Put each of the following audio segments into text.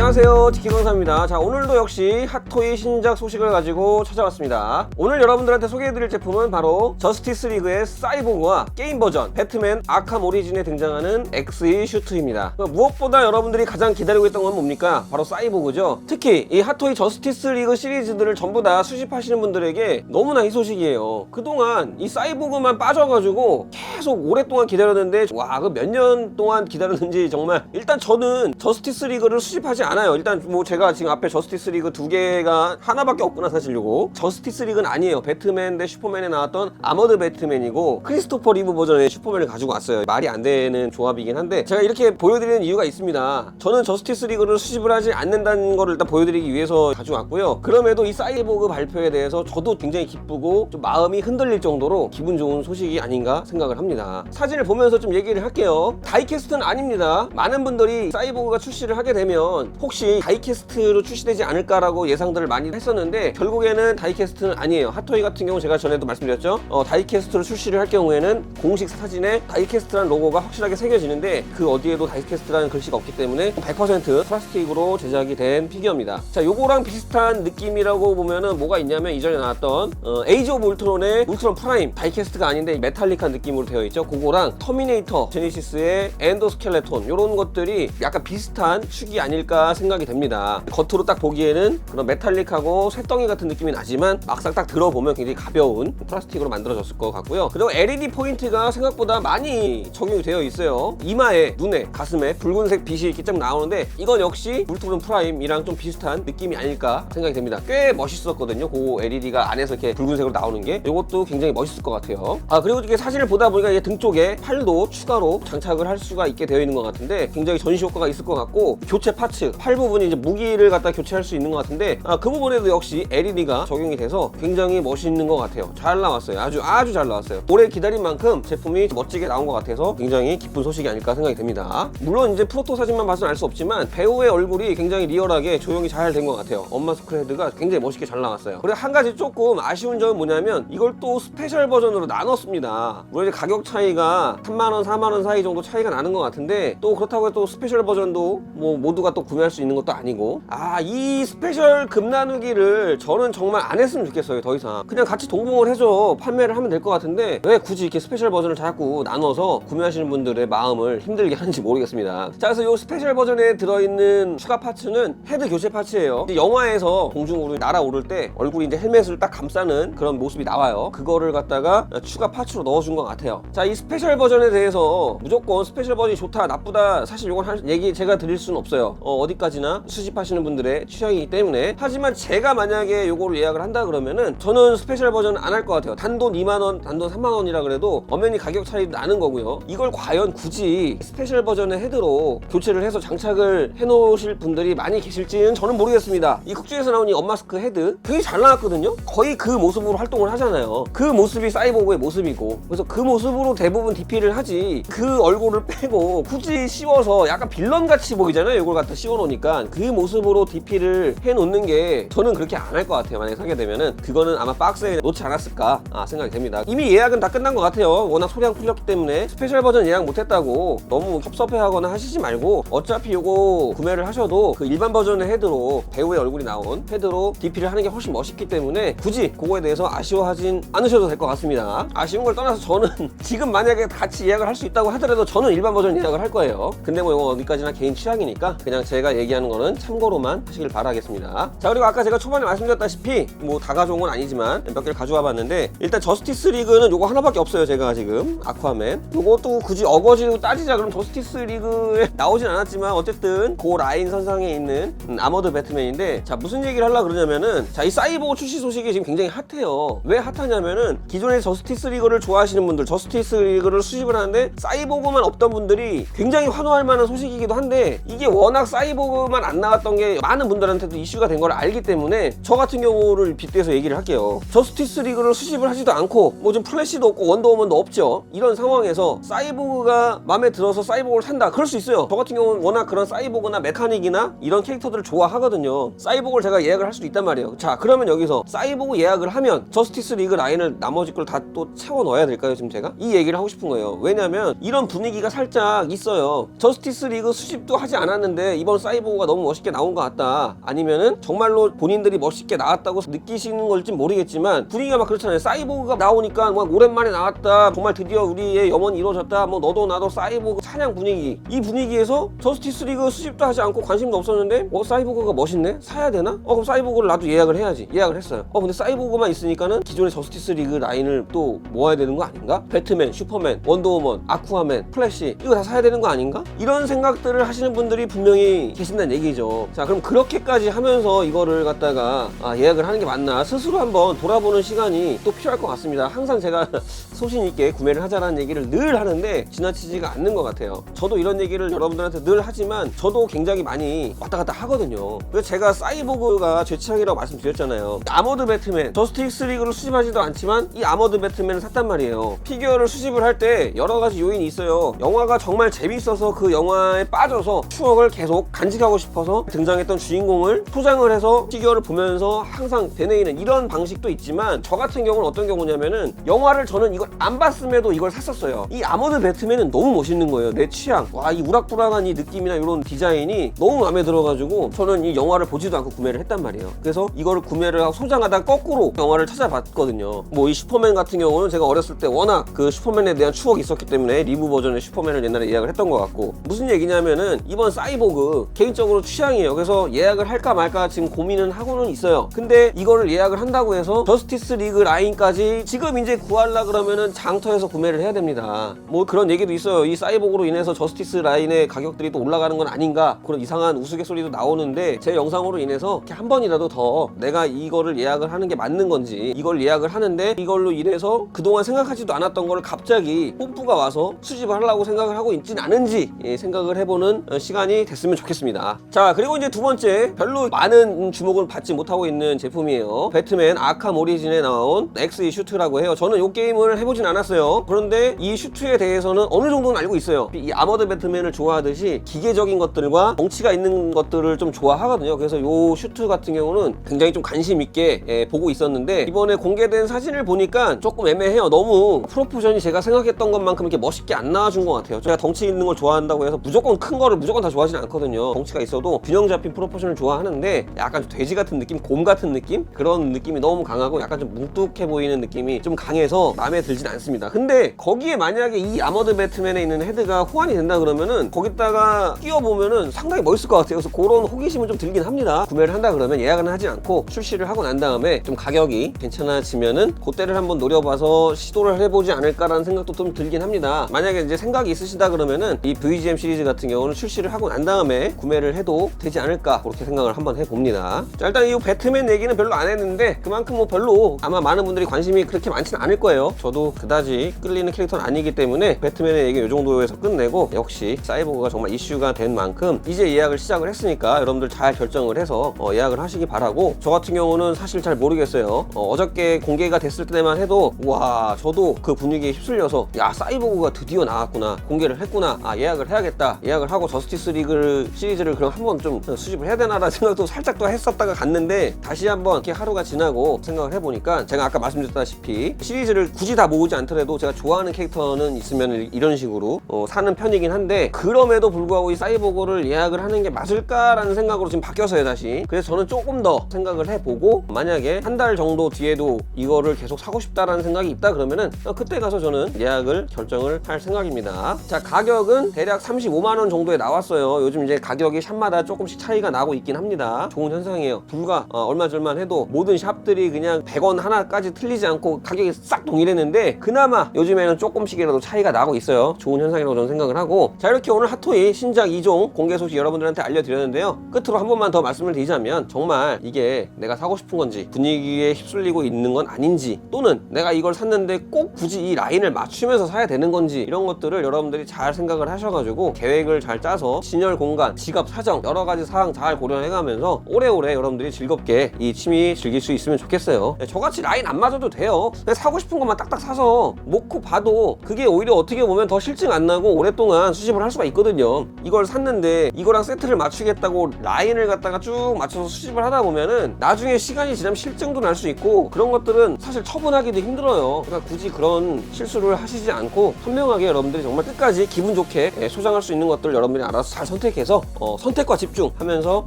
안녕하세요, 지키강사입니다. 자, 오늘도 역시 핫토이 신작 소식을 가지고 찾아왔습니다. 오늘 여러분들한테 소개해드릴 제품은 바로 저스티스 리그의 사이보그와 게임 버전 배트맨 아캄 오리진에 등장하는 엑스의 슈트입니다. 무엇보다 여러분들이 가장 기다리고 있던 건 뭡니까? 바로 사이보그죠. 특히 이 핫토이 저스티스 리그 시리즈들을 전부 다 수집하시는 분들에게 너무나 희소식이에요. 그동안 이 사이보그만 빠져가지고 계속 오랫동안 기다렸는데, 와, 그 몇 년 동안 기다렸는지 정말. 일단 저는 저스티스 리그를 수집하지 않아요. 일단 뭐 제가 지금 앞에 저스티스 리그 두 개가 하나밖에 없구나, 사실 요거. 저스티스 리그는 아니에요. 배트맨 대 슈퍼맨에 나왔던 아머드 배트맨이고 크리스토퍼 리브 버전의 슈퍼맨을 가지고 왔어요. 말이 안 되는 조합이긴 한데 제가 이렇게 보여드리는 이유가 있습니다. 저는 저스티스 리그를 수집을 하지 않는다는 거를 일단 보여드리기 위해서 가지고 왔고요. 그럼에도 이 사이보그 발표에 대해서 저도 굉장히 기쁘고 좀 마음이 흔들릴 정도로 기분 좋은 소식이 아닌가 생각을 합니다. 사진을 보면서 좀 얘기를 할게요. 다이캐스트는 아닙니다. 많은 분들이 사이보그가 출시를 하게 되면 혹시 다이캐스트로 출시되지 않을까라고 예상들을 많이 했었는데 결국에는 다이캐스트는 아니에요. 핫토이 같은 경우 제가 전에도 말씀드렸죠. 다이캐스트로 출시를 할 경우에는 공식 사진에 다이캐스트라는 로고가 확실하게 새겨지는데 그 어디에도 다이캐스트라는 글씨가 없기 때문에 100% 플라스틱으로 제작이 된 피규어입니다. 자, 요거랑 비슷한 느낌이라고 보면은 뭐가 있냐면 이전에 나왔던 에이지 오브 울트론의 울트론 프라임, 다이캐스트가 아닌데 메탈릭한 느낌으로 되어 있죠. 그거랑 터미네이터 제니시스의 엔도스켈레톤, 요런 것들이 약간 비슷한 축이 아닐까 생각이 됩니다. 겉으로 딱 보기에는 그런 메탈릭하고 쇳덩이 같은 느낌이 나지만 막상 딱 들어보면 굉장히 가벼운 플라스틱으로 만들어졌을 것 같고요. 그리고 LED 포인트가 생각보다 많이 적용이 되어 있어요. 이마에, 눈에, 가슴에 붉은색 빛이 이렇게 좀 나오는데 이건 역시 울트론 프라임이랑 좀 비슷한 느낌이 아닐까 생각이 됩니다. 꽤 멋있었거든요. 그 LED가 안에서 이렇게 붉은색으로 나오는 게 이것도 굉장히 멋있을 것 같아요. 그리고 이렇게 사진을 보다 보니까 이게 등 쪽에 팔도 추가로 장착을 할 수가 있게 되어 있는 것 같은데 굉장히 전시 효과가 있을 것 같고, 교체 파츠, 팔 부분이 이제 무기를 갖다 교체할 수 있는 것 같은데 그 부분에도 역시 LED가 적용이 돼서 굉장히 멋있는 것 같아요. 잘 나왔어요. 아주 잘 나왔어요. 오래 기다린 만큼 제품이 멋지게 나온 것 같아서 굉장히 기쁜 소식이 아닐까 생각이 됩니다. 물론 이제 프로토 사진만 봐서는 알 수 없지만 배우의 얼굴이 굉장히 리얼하게 조형이 잘 된 것 같아요. 엄마스크 헤드가 굉장히 멋있게 잘 나왔어요. 그리고 한 가지 조금 아쉬운 점은 뭐냐면 이걸 또 스페셜 버전으로 나눴습니다. 물론 이제 가격 차이가 3만원, 4만원 사이 정도 차이가 나는 것 같은데 또 그렇다고 해도 스페셜 버전도 뭐 모두가 또 구매할 수 있는 것도 아니고, 이 스페셜 급 나누기를 저는 정말 안 했으면 좋겠어요. 더 이상 그냥 같이 동봉을 해서 판매를 하면 될 것 같은데 왜 굳이 이렇게 스페셜 버전을 자꾸 나눠서 구매하시는 분들의 마음을 힘들게 하는지 모르겠습니다. 자, 그래서 이 스페셜 버전에 들어있는 추가 파츠는 헤드 교체 파츠예요. 영화에서 공중으로 날아오를 때 얼굴이 이제 헬멧을 딱 감싸는 그런 모습이 나와요. 그거를 갖다가 추가 파츠로 넣어준 것 같아요. 자, 이 스페셜 버전에 대해서 무조건 스페셜 버전이 좋다 나쁘다 사실 이건 할 얘기 제가 드릴 수는 없어요. 어디까지나 수집하시는 분들의 취향이기 때문에. 하지만 제가 만약에 요거를 예약을 한다 그러면은 저는 스페셜 버전은 안 할 것 같아요. 단돈 2만원, 단돈 3만원이라 그래도 엄연히 가격 차이 나는 거고요. 이걸 과연 굳이 스페셜 버전의 헤드로 교체를 해서 장착을 해 놓으실 분들이 많이 계실지는 저는 모르겠습니다. 이 극중에서 나온 이 엄마스크 헤드 되게 잘 나왔거든요. 거의 그 모습으로 활동을 하잖아요. 그 모습이 사이보그의 모습이고, 그래서 그 모습으로 대부분 DP를 하지 그 얼굴을 빼고 굳이 씌워서 약간 빌런같이 보이잖아요. 이걸 갖다 씌워놓으니까 그 모습으로 DP를 해놓는 게 저는 그렇게 안 할 것 같아요. 만약에 사게 되면은 그거는 아마 박스에 놓지 않았을까 생각이 됩니다. 이미 예약은 다 끝난 것 같아요. 워낙 소량 풀렸기 때문에 스페셜 버전 예약 못했다고 너무 섭섭해하거나 하시지 말고 어차피 이거 구매를 하셔도 그 일반 버전의 헤드로, 배우의 얼굴이 나온 헤드로 DP를 하는 게 훨씬 멋있기 때문에 굳이 그거에 대해서 아쉬워하진 않으셔도 될 것 같습니다. 아쉬운 걸 떠나서 저는 지금 만약에 같이 예약을 할 수 있다고 하더라도 저는 일반 버전 예약을 할 거예요. 근데 뭐 이거 어디까지나 개인 취향이니까 그냥 제가 얘기하는 거는 참고로만 하시길 바라겠습니다. 자, 그리고 아까 제가 초반에 말씀드렸다시피 뭐 다 가져온 건 아니지만 몇 개를 가져와 봤는데 일단 저스티스 리그는 요거 하나밖에 없어요. 제가 지금 아쿠아맨 요것도 굳이 어거지로 따지자 그럼 저스티스 리그에 나오진 않았지만 어쨌든 그 라인 선상에 있는 아머드 배트맨인데, 자, 무슨 얘기를 하려고 그러냐면은, 자, 이 사이보그 출시 소식이 지금 굉장히 핫해요. 왜 핫하냐면은 기존의 저스티스 리그를 좋아하시는 분들, 저스티스 리그를 수집을 하는데 사이보그만 없던 분들이 굉장히 환호할 만한 소식이기도 한데, 이게 워낙 사이보그만 안 나왔던 게 많은 분들한테도 이슈가 된 걸 알기 때문에 저 같은 경우를 빗대서 얘기를 할게요. 저스티스 리그를 수집을 하지도 않고 뭐 좀 플래시도 없고 원더우먼도 없죠. 이런 상황에서 사이보그가 마음에 들어서 사이보그를 산다, 그럴 수 있어요. 저 같은 경우는 워낙 그런 사이보그나 메카닉이나 이런 캐릭터들을 좋아하거든요. 사이보그를 제가 예약을 할 수도 있단 말이에요. 자, 그러면 여기서 사이보그 예약을 하면 저스티스 리그 라인을 나머지 걸 다 또 채워 넣어야 될까요? 지금 제가 이 얘기를 하고 싶은 거예요. 왜냐면 이런 분위기가 살짝 있어요. 저스티스 리그 수집도 하지 않았는데 이번 사이보그 사이보그가 너무 멋있게 나온 것 같다, 아니면은 정말로 본인들이 멋있게 나왔다고 느끼시는 걸지 모르겠지만 분위기가 막 그렇잖아요. 사이보그가 나오니까 막 오랜만에 나왔다, 정말 드디어 우리의 염원이 이루어졌다, 뭐 너도 나도 사이보그 찬양 분위기. 이 분위기에서 저스티스 리그 수집도 하지 않고 관심도 없었는데 사이보그가 멋있네? 사야 되나? 그럼 사이보그를 나도 예약을 해야지. 예약을 했어요. 근데 사이보그만 있으니까는 기존의 저스티스 리그 라인을 또 모아야 되는 거 아닌가? 배트맨, 슈퍼맨, 원더우먼, 아쿠아맨, 플래시, 이거 다 사야 되는 거 아닌가? 이런 생각들을 하시는 분들이 분명히 계신다는 얘기죠. 자, 그럼 그렇게까지 하면서 이거를 갖다가 예약을 하는 게 맞나, 스스로 한번 돌아보는 시간이 또 필요할 것 같습니다. 항상 제가 소신 있게 구매를 하자라는 얘기를 늘 하는데 지나치지가 않는 것 같아요. 저도 이런 얘기를 여러분들한테 늘 하지만 저도 굉장히 많이 왔다 갔다 하거든요. 그래서 제가 사이보그가 제 취향이라고 말씀드렸잖아요. 아머드 배트맨, 저스티스 리그를 수집하지도 않지만 이 아머드 배트맨을 샀단 말이에요. 피규어를 수집을 할 때 여러 가지 요인이 있어요. 영화가 정말 재밌어서 그 영화에 빠져서 추억을 계속 간직하고 싶어서 등장했던 주인공을 소장을 해서 피규어를 보면서 항상 되뇌이는 이런 방식도 있지만, 저 같은 경우는 어떤 경우냐면은 영화를 저는 이걸 안 봤음에도 이걸 샀었어요. 이 아머드 배트맨은 너무 멋있는 거예요. 내 취향. 와, 이 우락부락한 이 느낌이나 이런 디자인이 너무 마음에 들어가지고 저는 이 영화를 보지도 않고 구매를 했단 말이에요. 그래서 이거를 구매를 하고 소장하다 거꾸로 영화를 찾아봤거든요. 뭐 이 슈퍼맨 같은 경우는 제가 어렸을 때 워낙 그 슈퍼맨에 대한 추억이 있었기 때문에 리브 버전의 슈퍼맨을 옛날에 예약을 했던 것 같고, 무슨 얘기냐면은 이번 사이보그 개인적으로 취향이에요. 그래서 예약을 할까 말까 지금 고민은 하고는 있어요. 근데 이거를 예약을 한다고 해서 저스티스 리그 라인까지 지금 이제 구하려 그러면은 장터에서 구매를 해야 됩니다. 뭐 그런 얘기도 있어요. 이 사이보그로 인해서 저스티스 라인의 가격들이 또 올라가는 건 아닌가, 그런 이상한 우스갯소리도 나오는데, 제 영상으로 인해서 이렇게 한 번이라도 더 내가 이거를 예약을 하는 게 맞는 건지, 이걸 예약을 하는데 이걸로 인해서 그동안 생각하지도 않았던 거를 갑자기 뽐뿌가 와서 수집을 하려고 생각을 하고 있진 않은지 생각을 해보는 시간이 됐으면 좋겠습니다. 자, 그리고 이제 두 번째, 별로 많은 주목을 받지 못하고 있는 제품이에요. 배트맨 아캄 오리진에 나온 XE 슈트라고 해요. 저는 이 게임을 해보진 않았어요. 그런데 이 슈트에 대해서는 어느 정도는 알고 있어요. 이 아머드 배트맨을 좋아하듯이 기계적인 것들과 덩치가 있는 것들을 좀 좋아하거든요. 그래서 이 슈트 같은 경우는 굉장히 좀 관심 있게 보고 있었는데, 이번에 공개된 사진을 보니까 조금 애매해요. 너무 프로포션이 제가 생각했던 것만큼 이렇게 멋있게 안 나와준 것 같아요. 제가 덩치 있는 걸 좋아한다고 해서 무조건 큰 거를 무조건 다 좋아하진 않거든요. 덩치가 있어도 균형 잡힌 프로포션을 좋아하는데 약간 좀 돼지 같은 느낌, 곰 같은 느낌? 그런 느낌이 너무 강하고 약간 좀 뭉툭해 보이는 느낌이 좀 강해서 마음에 들진 않습니다. 근데 거기에 만약에 이 아머드 배트맨에 있는 헤드가 호환이 된다 그러면은 거기다가 끼워보면은 상당히 멋있을 것 같아요. 그래서 그런 호기심은 좀 들긴 합니다. 구매를 한다 그러면 예약은 하지 않고 출시를 하고 난 다음에 좀 가격이 괜찮아지면은 그때를 한번 노려봐서 시도를 해보지 않을까라는 생각도 좀 들긴 합니다. 만약에 이제 생각이 있으시다 그러면은 이 VGM 시리즈 같은 경우는 출시를 하고 난 다음에 구매를 해도 되지 않을까, 그렇게 생각을 한번 해봅니다. 자, 일단 이 배트맨 얘기는 별로 안 했는데 그만큼 뭐 별로 아마 많은 분들이 관심이 그렇게 많지는 않을 거예요. 저도 그다지 끌리는 캐릭터는 아니기 때문에 배트맨의 얘기 이 정도에서 끝내고, 역시 사이보그가 정말 이슈가 된 만큼 이제 예약을 시작을 했으니까 여러분들 잘 결정을 해서 예약을 하시기 바라고, 저 같은 경우는 사실 잘 모르겠어요. 어저께 공개가 됐을 때만 해도 와, 저도 그 분위기에 휩쓸려서 야, 사이보그가 드디어 나왔구나, 공개를 했구나, 예약을 해야겠다, 예약을 하고 저스티스 리그 시리즈를 그럼 한번 좀 수집을 해야 되나라는 생각도 살짝 또 했었다가 갔는데, 다시 한번 이렇게 하루가 지나고 생각을 해보니까 제가 아까 말씀드렸다시피 시리즈를 굳이 다 모으지 않더라도 제가 좋아하는 캐릭터는 있으면 이런 식으로 사는 편이긴 한데, 그럼에도 불구하고 이 사이보그를 예약을 하는 게 맞을까라는 생각으로 지금 바뀌었어요, 다시. 그래서 저는 조금 더 생각을 해보고, 만약에 한 달 정도 뒤에도 이거를 계속 사고 싶다라는 생각이 있다 그러면은 그때 가서 저는 예약을 결정을 할 생각입니다. 자, 가격은 대략 35만원 정도에 나왔어요. 요즘 이제 가격이 샵마다 조금씩 차이가 나고 있긴 합니다. 좋은 현상이에요. 불과 얼마 전만 해도 모든 샵들이 그냥 100원 하나까지 틀리지 않고 가격이 싹 동일했는데, 그나마 요즘에는 조금씩이라도 차이가 나고 있어요. 좋은 현상이라고 저는 생각을 하고, 자, 이렇게 오늘 핫토이 신작 2종 공개 소식 여러분들한테 알려드렸는데요. 끝으로 한 번만 더 말씀을 드리자면, 정말 이게 내가 사고 싶은 건지, 분위기에 휩쓸리고 있는 건 아닌지, 또는 내가 이걸 샀는데 꼭 굳이 이 라인을 맞추면서 사야 되는 건지, 이런 것들을 여러분들이 잘 생각을 하셔가지고 계획을 잘 짜서 진열 공간, 지갑 사정, 여러 가지 사항 잘 고려해가면서 오래오래 여러분들이 즐겁게 이 취미 즐길 수 있으면 좋겠어요. 저같이 라인 안 맞아도 돼요. 그냥 사고 싶은 것만 딱딱 사서 놓고 봐도 그게 오히려 어떻게 보면 더 실증 안 나고 오랫동안 수집을 할 수가 있거든요. 이걸 샀는데 이거랑 세트를 맞추겠다고 라인을 갖다가 쭉 맞춰서 수집을 하다 보면은 나중에 시간이 지나면 실증도 날 수 있고, 그런 것들은 사실 처분하기도 힘들어요. 그러니까 굳이 그런 실수를 하시지 않고 현명하게 여러분들이 정말 끝까지 기분 좋게 소장할 수 있는 것들을 여러분들이 알아서 잘 선택해서 선택과 집중하면서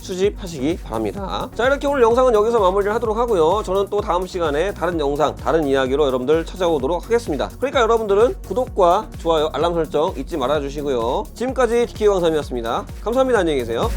수집하시기 바랍니다. 자, 이렇게 오늘 영상은 여기서 마무리를 하도록 하고요. 저는 또 다음 시간에 다른 영상, 다른 이야기로 여러분들 찾아오도록 하겠습니다. 그러니까 여러분들은 구독과 좋아요, 알람 설정 잊지 말아주시고요. 지금까지 DK 광삼이었습니다. 감사합니다. 안녕히 계세요.